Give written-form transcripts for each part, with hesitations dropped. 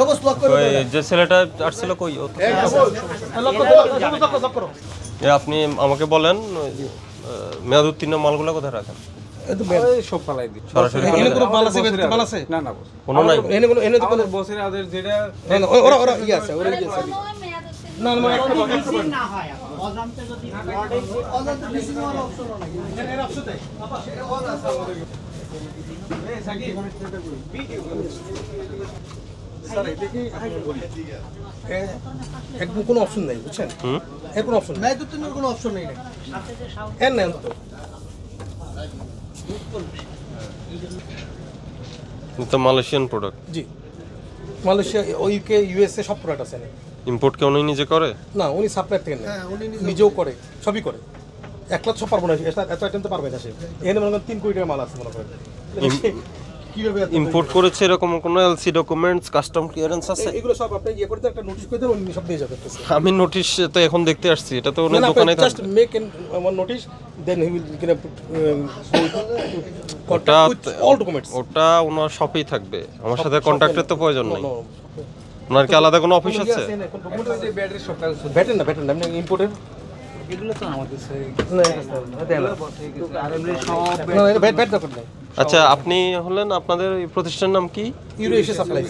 সবুজ লক করে যে ছেলেটা আসছিল কই আপনি আমাকে বলেন মেয়াদ উত্তীর্ণ মালগুলো কোথায় রাখেন? সব পালাই দিই সরাসরি এনে কোনো মাল আছে মাল আছে না না কোনো নাই এনে তো কোনো বসের আদের যেটা ওরা ইয়ে আছে ওরা ইয়ে আছে না না একটা না হয় অজান্তে যদি অজান্তে বেশি নেওয়ার অপশন নাই এর অপশন দেয় সেটা অজান্তে আছে আমাদের এই সাকি ভিডিও স্যার দেখি বলি একদম কোনো অপশন নাই বুঝছেন এর কোনো অপশন নাই দুটির কোনো অপশন নেই এর নেন তো মালয়েশিয়ান প্রোডাক্ট জি মালয়েশিয়া ইউকে ইউএসএ সব প্রোডাক্ট আছে ইম্পোর্ট কেউ নিজে করে না উনি সাপ্লায়ার থেকে নেন উনি নিজেও করে সবই করে একলা সব পারবো না এত আইটেম তো পারবে না সে এখানে মনে করেন 3 কোটি টাকা মাল আছে মনে করেন কিভাবে ইম্পোর্ট করেছে এরকম কোনো এলসি ডকুমেন্টস কাস্টম ক্লিয়ারেন্স আছে? এগুলো সব আপনি ইয়ে করে দেন একটা নোটিশ করে দেন উনি সব নিয়ে যাবে আমি নোটিশ তো এখন দেখতে আসছি এটা তো অনেক দোকানে just make an one notice then he will give contact all documents ওটা ওনার শপেই থাকবে আমার সাথে কন্টাক্টের তো প্রয়োজন নেই ওনার কি আলাদা কোনো অফিস আছে? ব্যাটারি সব কাজ ব্যাটারি না আপনি ইম্পোর্টের এগুলো তো আমাদের না ব্যাট দরকার নাই আচ্ছা আপনি হলেন আপনাদের এই প্রতিষ্ঠানের নাম কি? ইউরেশিয়া সাপ্লাইজ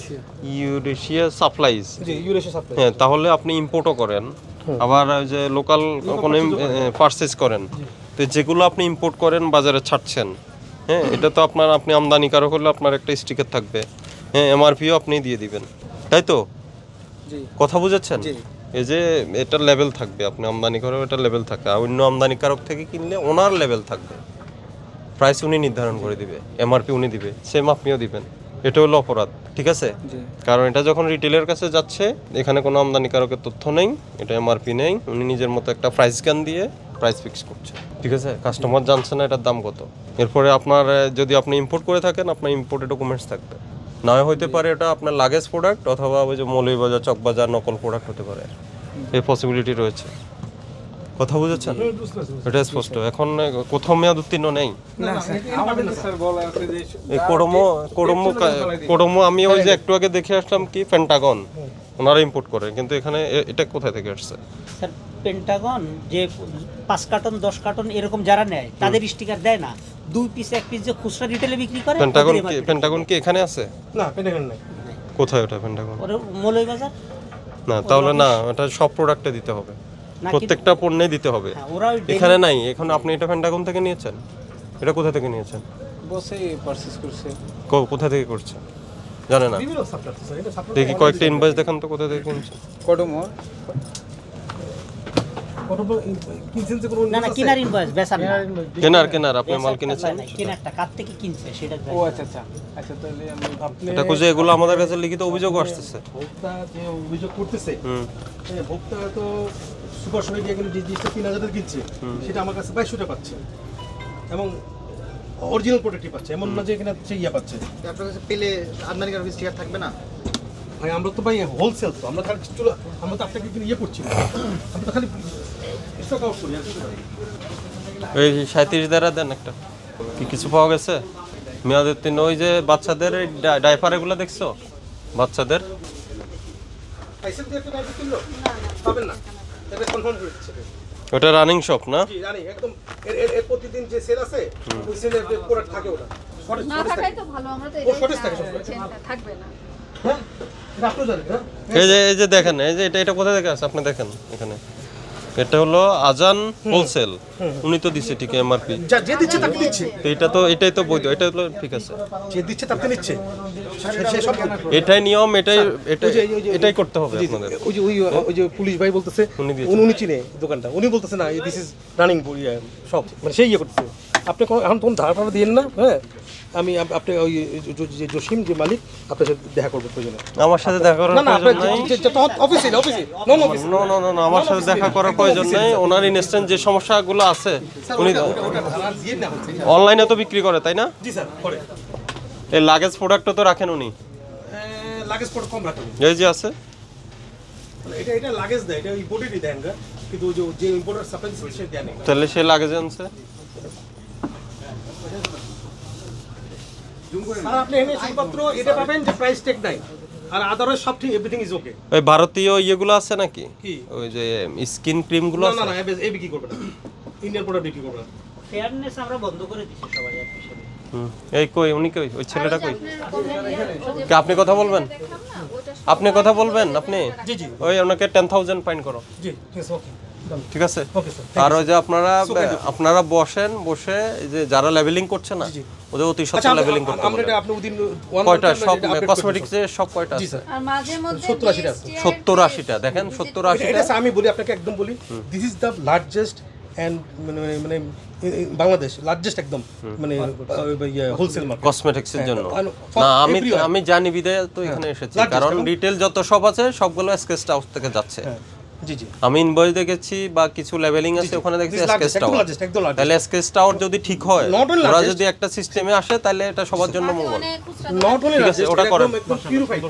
ইউরেশিয়া সাপ্লাইজ জি ইউরেশিয়া সাপ্লাইজ হ্যাঁ তাহলে আপনি ইম্পোর্টও করেন আবার ওই যে লোকাল কোনো পারচেজ করেন তো যেগুলো আপনি ইম্পোর্ট করেন বাজারে ছাড়ছেন হ্যাঁ এটা তো আপনি আমদানিকারক হলে আপনার একটা স্টিকার থাকবে হ্যাঁ এমআরপিও আপনি দিয়ে দিবেন তাই তো কথা বুঝাচ্ছেন এই যে এটা লেভেল থাকবে আপনি আমদানিকারক এটা লেভেল থাকে আর অন্য আমদানিকারক থেকে কিনলে ওনার লেভেল থাকবে প্রাইস উনি নির্ধারণ করে দিবে এমআরপি উনি দিবে সেম আপনিও দিবেন এটা হলো অপরাধ ঠিক আছে কারণ এটা যখন রিটেলের কাছে যাচ্ছে এখানে কোনো আমদানিকারকের তথ্য নেই এটা এমআরপি নেই উনি নিজের মতো একটা প্রাইস গান দিয়ে প্রাইস ফিক্স করছে ঠিক আছে কাস্টমার জানছে না এটার দাম কত এরপরে আপনার যদি আপনি ইম্পোর্ট করে থাকেন আপনার ইম্পোর্টেড ডকুমেন্টস থাকবে না হইতে পারে এটা আপনার লাগেজ প্রোডাক্ট অথবা ওই যে মৌলভীবাজার চকবাজার নকল প্রোডাক্ট হতে পারে এই পসিবিলিটি রয়েছে কথা বুঝেছেন এটা স্পষ্ট এখন কোথাও মেয়াদ উত্তীর্ণ নেই কোডোমো আমি ওই যে একটু আগে দেখে আসলাম কি পেন্টাগন ওনারা ইম্পোর্ট করে কিন্তু এখানে এটা কোথায় থেকে আসছে স্যার পেন্টাগন যে 5 কার্টন 10 কার্টন এরকম যারা নেয় তাদের স্টিকার দেয় না 2 পিস 1 পিস যে খুচরা রিটেলে বিক্রি করে পেন্টাগন কি এখানে আছে না পেন্টাগন নাই কোথায় ওটা পেন্টাগন ওর মৌলভীবাজার না তাহলে না ওটা সব প্রোডাক্টে দিতে হবে প্রত্যেকটা পণ্যে দিতে হবে এখানে নাই এখন আপনি এটা পেন্টাগন থেকে নিয়েছেন এটা কোথা থেকে নিয়েছেন বসে পারচেজ করছে কোথা থেকে করছে জানে না দেখি কয়েকটা ইনভয়েস দেখান তো কোথা থেকে কিনছেন কোডোমো কিনার ইনভয়েস কেনার আপনি মাল কিনেছেন কেনারটা কার থেকে কিনছে সেটা ও আচ্ছা তাহলে আমি এটা খুঁজে এগুলো আমাদের কাছে লিখিত অভিযোগ আসতেছে ভোক্তা যে অভিযোগ করতেছে ভোক্তা তো সুপার শপে গিয়ে যে জিনিসটা 3000 কিনছে সেটা আমার কাছে 2200 টাকা পাচ্ছে এবং অরিজিনাল প্রোডাক্টই পাচ্ছে এমন না যে এখানে সে ইয়া পাচ্ছে আপনার কাছে পেলে আমদানিকারক স্টিকার থাকবে না ভাই আমরা তো ভাই হোলসেল তো আমরা খালি আমরা তো আপনাকে ইয়ে করছি আমরা তো খালি স্টক আউট করি এই 37 দ্বারা দেন একটা কি কিছু পাওয়া গেছে মেয়াদ উত্তীর্ণ ওই যে বাচ্চাদের ডাইপার এগুলো দেখছো বাচ্চাদের পয়সা দিয়ে একটা ডাইপার কিনলো পাবেন না এটা কনফার্ম করে দিচ্ছে ওটা রানিং শপ না জি রানিং একদম এর প্রতিদিন যে সেল আছে ওই সেলের প্রোডাক্ট থাকে ওটা না থাকাই তো ভালো আমরা তো এটা থাকবে না হ্যাঁ এটা আপনি জানেন না এই যে দেখেন এই যে এটা কোথা থেকে আছে আপনি দেখেন এখানে এটা হলো আজান হোলসেল উনি তো দিছে ঠিক এমআরপি যে দিচ্ছে তাকে দিচ্ছে তো এটাই তো বৈধ এটা হলো ঠিক আছে যে দিচ্ছে তাকে নিচ্ছে সে সব এটাই নিয়ম এটাই করতে হবে আপনাদের ওই যে পুলিশ ভাই বলতেছে উনি চিনে দোকানটা উনি বলতেছে না দিস ইজ রানিং সব মানে সেই ইয়ে করতেছে আপনি এখন তখন ধারণা দিয়েন না হ্যাঁ আমি আপনি ওই যে জসিম যে মালিক আপনার সাথে দেখা করবো প্রয়োজনে আমার সাথে দেখা করার প্রয়োজন নাই অফিসে নো আমার সাথে দেখা করার প্রয়োজন নাই ওনার ইনস্ট্যান্ট যে সমস্যাগুলো আছে উনি অনলাইনে তো বিক্রি করে তাই না জি স্যার করে এই লাগেজ প্রোডাক্টও তো রাখেন উনি লাগেজ প্রোডাক্ট কম রাখেন এই যে আছে এটা লাগেজ দেয় এটা ইম্পোর্টেডই দেন কিন্তু যে ইম্পোর্টার সাপ্লাই সে দেয় না তাহলে সে লাগেজ আনছে আর আপনি এখানে শুধুমাত্র এটা পাবেন যে প্রাইস ট্যাগ নাই আর আদারওয়াইজ সব ঠিক, এভরিথিং ইজ ওকে। ওই ভারতীয় ইয়েগুলো আছে নাকি কি? ওই যে স্কিন ক্রিমগুলো না আছে? না না, এই বিক্রি করবে না, ইন্ডিয়ান প্রোডাক্ট বিক্রি করবে না। ফেয়ারনেস আমরা বন্ধ করে দিচ্ছি সবাই এক হিসেবে। এই কই উনি কই ওই ছেলেটা কই? কি আপনি কথা বলবেন? আপনি কথা বলবেন আপনি? জি জি ওই ওনাকে 10,000 ফাইন করো, জি, ঠিক আছে, ওকে ডান, ঠিক আছে? Okay sir. আর ওই যে আপনারা বসেন, বসে এই যে যারা লেভেলিং করছে না জি। ওদের অতি আচ্ছা, সত্ত্বর লেভেলিং করতে আমরা এটা বলেন। আপনি উইদিন কয়টা সব কসমেটিক্সে সব কয়টা জি আছে? স্যার। আর মাঝে মধ্যে 70-80 টা। 70-80টা দেখেন, 70-80টা। এটা স্যার আমি বলি আপনাকে, একদম বলি, this is the largest and মানে মানে বাংলাদেশ লার্জেস্ট একদম মানে হোলসেল মার্কেট কসমেটিক্স এর জন্য and না, আমি everywhere. আমি জানি বিদায় তো এখানে এসেছি, Largest, কারণ এবং- রিটেল যত সব আছে সবগুলো এসকেস হাউস থেকে যাচ্ছে। হ্যাঁ, জি জি, আমি ইনভয়েস দেখেছি বা কিছু লেভেলিং আছে, ওখানে দেখছি This is এসকেস largest, একদম টাওয়ার। largest, একদম largest. তাহলে এসকেস টাওয়ার যদি ঠিক হয়, Not only ওরা largest, যদি একটা সিস্টেমে আসে তাহলে এটা সবার জন্য মঙ্গল। অনেক খুচরা নট অনলি ঠিক আছে, ওটা করেন। একদম পিউরিফাইড